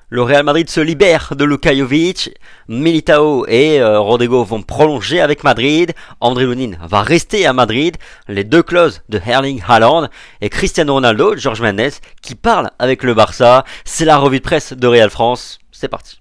Le Real Madrid se libère de Luka Jovic, Militao et Rodrigo vont prolonger avec Madrid, André Lunin va rester à Madrid, les deux clauses de Erling Haaland et Cristiano Ronaldo, Jorge Mendes qui parlent avec le Barça. C'est la revue de presse de Real France, c'est parti.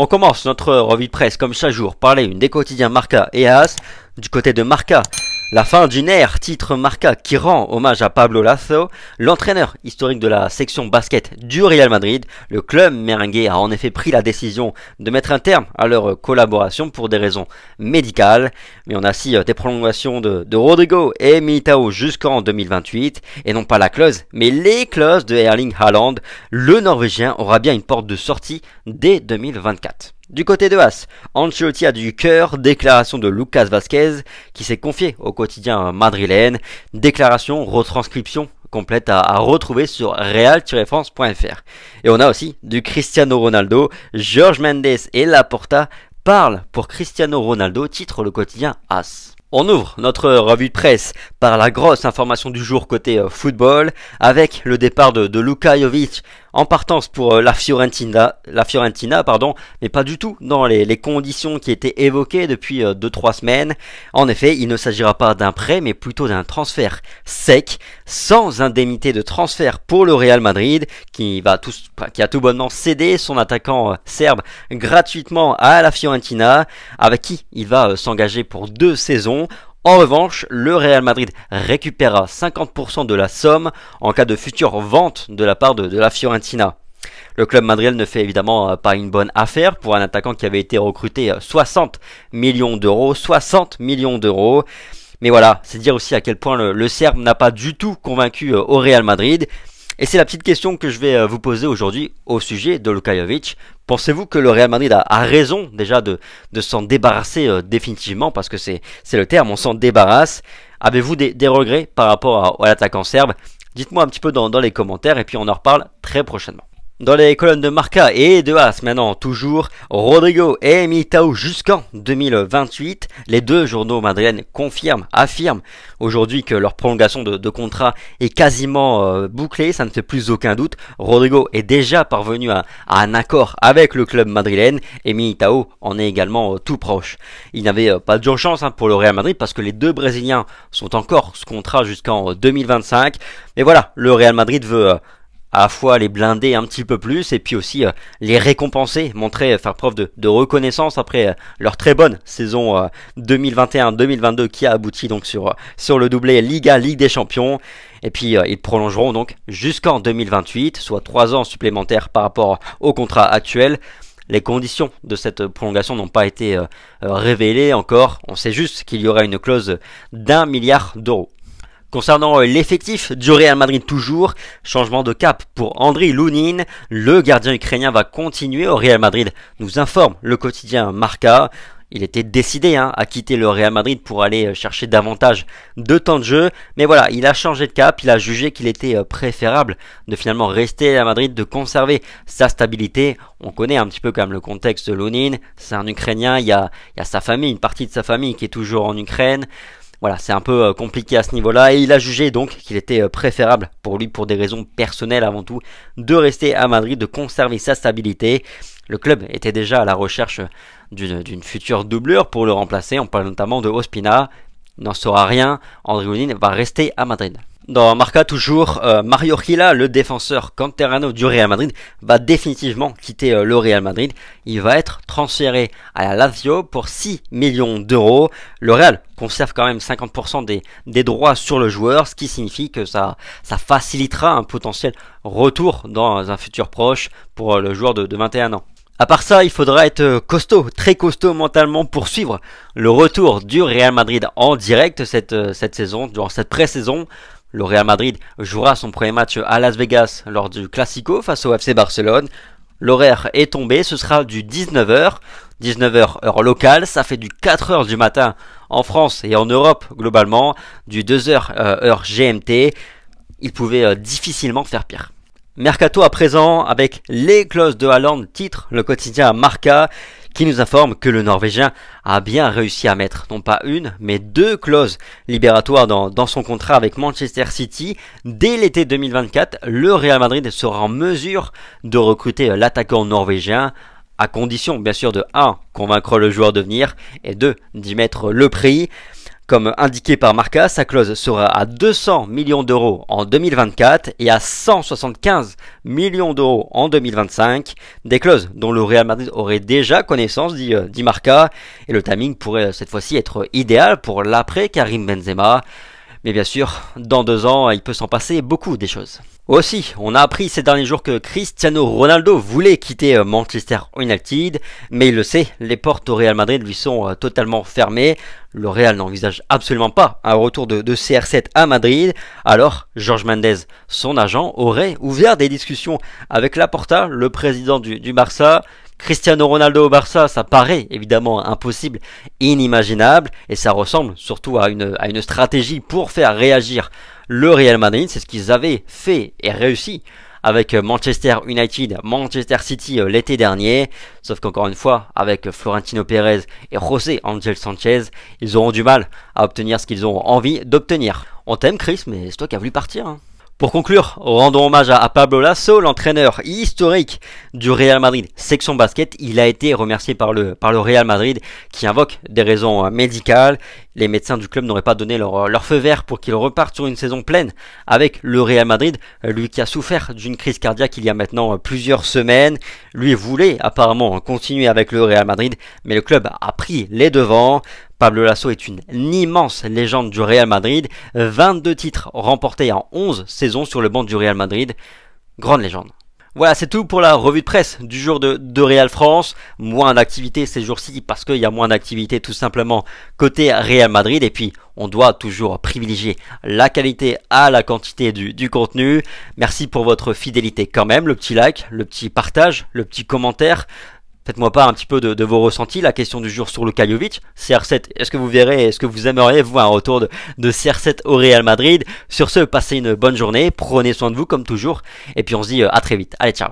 On commence notre revue de presse comme chaque jour par une des quotidiens Marca et AS. Du côté de Marca, la fin d'une ère, titre Marca qui rend hommage à Pablo Lasso, l'entraîneur historique de la section basket du Real Madrid. Le club merengue a en effet pris la décision de mettre un terme à leur collaboration pour des raisons médicales. Mais on a aussi des prolongations de Rodrigo et Militao jusqu'en 2028. Et non pas la clause, mais les clauses de Erling Haaland. Le Norvégien aura bien une porte de sortie dès 2024. Du côté de As, Ancelotti a du cœur, déclaration de Lucas Vázquez qui s'est confié au quotidien madrilène, déclaration, retranscription complète à retrouver sur real-france.fr. Et on a aussi du Cristiano Ronaldo, Jorge Mendes et Laporta parlent pour Cristiano Ronaldo, titre le quotidien As. On ouvre notre revue de presse par la grosse information du jour côté football avec le départ de Luka Jovic en partance pour la Fiorentina, mais pas du tout dans les conditions qui étaient évoquées depuis 2-3 semaines. En effet, il ne s'agira pas d'un prêt mais plutôt d'un transfert sec, sans indemnité de transfert pour le Real Madrid qui a tout bonnement cédé son attaquant serbe gratuitement à la Fiorentina avec qui il va s'engager pour 2 saisons. En revanche, le Real Madrid récupérera 50% de la somme en cas de future vente de la part de la Fiorentina. Le club madrilène ne fait évidemment pas une bonne affaire pour un attaquant qui avait été recruté 60 millions d'euros. Mais voilà, c'est dire aussi à quel point le Serbe n'a pas du tout convaincu au Real Madrid. Et c'est la petite question que je vais vous poser aujourd'hui au sujet de Luka Jovic. Pensez-vous que le Real Madrid a raison déjà de s'en débarrasser définitivement, parce que c'est le terme, on s'en débarrasse. Avez-vous des regrets par rapport à l'attaquant serbe? Dites-moi un petit peu dans les commentaires et puis on en reparle très prochainement. Dans les colonnes de Marca et de As maintenant, toujours Rodrigo et Militao jusqu'en 2028. Les deux journaux madrilènes affirment aujourd'hui que leur prolongation de contrat est quasiment bouclée, ça ne fait plus aucun doute. Rodrigo est déjà parvenu à un accord avec le club madrilène et Militao en est également tout proche. Il n'y avait pas d'urgence pour le Real Madrid parce que les deux Brésiliens sont encore sous contrat jusqu'en 2025. Mais voilà, le Real Madrid veut à la fois les blinder un petit peu plus et puis aussi les récompenser, faire preuve de reconnaissance après leur très bonne saison 2021-2022 qui a abouti donc sur le doublé Ligue des Champions. Et puis ils prolongeront donc jusqu'en 2028, soit 3 ans supplémentaires par rapport au contrat actuel. Les conditions de cette prolongation n'ont pas été révélées encore, on sait juste qu'il y aura une clause d'1 milliard d'euros. Concernant l'effectif du Real Madrid toujours, changement de cap pour André Lunin, le gardien ukrainien va continuer au Real Madrid, nous informe le quotidien Marca. Il était décidé à quitter le Real Madrid pour aller chercher davantage de temps de jeu, mais voilà, il a changé de cap, il a jugé qu'il était préférable de finalement rester à Madrid, de conserver sa stabilité. On connaît un petit peu quand même le contexte de Lunin, c'est un Ukrainien, il y a sa famille, une partie de sa famille qui est toujours en Ukraine. Voilà, c'est un peu compliqué à ce niveau-là et il a jugé donc qu'il était préférable pour lui, pour des raisons personnelles avant tout, de rester à Madrid, de conserver sa stabilité. Le club était déjà à la recherche d'une future doublure pour le remplacer, on parle notamment de Ospina. Il n'en saura rien, André Lunin va rester à Madrid. Dans Marca toujours, Mario Gila, le défenseur canterano du Real Madrid, va définitivement quitter le Real Madrid. Il va être transféré à la Lazio pour 6 millions d'euros. Le Real conserve quand même 50% des droits sur le joueur, ce qui signifie que ça facilitera un potentiel retour dans un futur proche pour le joueur de 21 ans. À part ça, il faudra être costaud, très costaud mentalement pour suivre le retour du Real Madrid en direct cette saison, durant cette pré-saison. Le Real Madrid jouera son premier match à Las Vegas lors du Classico face au FC Barcelone. L'horaire est tombé, ce sera du 19h, 19h heure locale, ça fait du 4h du matin en France et en Europe globalement, du 2h heure GMT. Il pouvait difficilement faire pire. Mercato à présent avec les clauses de Haaland, titre le quotidien Marca, qui nous informe que le Norvégien a bien réussi à mettre non pas une, mais 2 clauses libératoires dans son contrat avec Manchester City. Dès l'été 2024, le Real Madrid sera en mesure de recruter l'attaquant norvégien, à condition bien sûr de 1. Convaincre le joueur de venir, et 2. D'y mettre le prix. Comme indiqué par Marca, sa clause sera à 200 millions d'euros en 2024 et à 175 millions d'euros en 2025. Des clauses dont le Real Madrid aurait déjà connaissance, dit Marca. Et le timing pourrait cette fois-ci être idéal pour l'après Karim Benzema. Mais bien sûr, dans 2 ans, il peut s'en passer beaucoup des choses. Aussi, on a appris ces derniers jours que Cristiano Ronaldo voulait quitter Manchester United, mais il le sait, les portes au Real Madrid lui sont totalement fermées. Le Real n'envisage absolument pas un retour de CR7 à Madrid. Alors, Jorge Mendes, son agent, aurait ouvert des discussions avec Laporta, le président du Barça. Cristiano Ronaldo au Barça, ça paraît évidemment impossible, inimaginable, et ça ressemble surtout à une stratégie pour faire réagir le Real Madrid. C'est ce qu'ils avaient fait et réussi avec Manchester United, Manchester City l'été dernier. Sauf qu'encore une fois, avec Florentino Pérez et José Ángel Sánchez, ils auront du mal à obtenir ce qu'ils ont envie d'obtenir. On t'aime Chris, mais c'est toi qui as voulu partir, hein. Pour conclure, rendons hommage à Pablo Lasso, l'entraîneur historique du Real Madrid section basket. Il a été remercié par le Real Madrid qui invoque des raisons médicales. Les médecins du club n'auraient pas donné leur feu vert pour qu'il reparte sur une saison pleine avec le Real Madrid. Lui qui a souffert d'une crise cardiaque il y a maintenant plusieurs semaines. Lui voulait apparemment continuer avec le Real Madrid, mais le club a pris les devants. Pablo Lasso est une immense légende du Real Madrid, 22 titres remportés en 11 saisons sur le banc du Real Madrid, grande légende. Voilà, c'est tout pour la revue de presse du jour de Real France. Moins d'activité ces jours-ci parce qu'il y a moins d'activité tout simplement côté Real Madrid. Et puis, on doit toujours privilégier la qualité à la quantité du contenu. Merci pour votre fidélité quand même, le petit like, le petit partage, le petit commentaire. Faites-moi part un petit peu de vos ressentis. La question du jour sur Luka Jovic. CR7, est-ce que vous verrez, est-ce que vous aimeriez vous un retour de CR7 au Real Madrid? Sur ce, passez une bonne journée. Prenez soin de vous comme toujours. Et puis on se dit à très vite. Allez, ciao.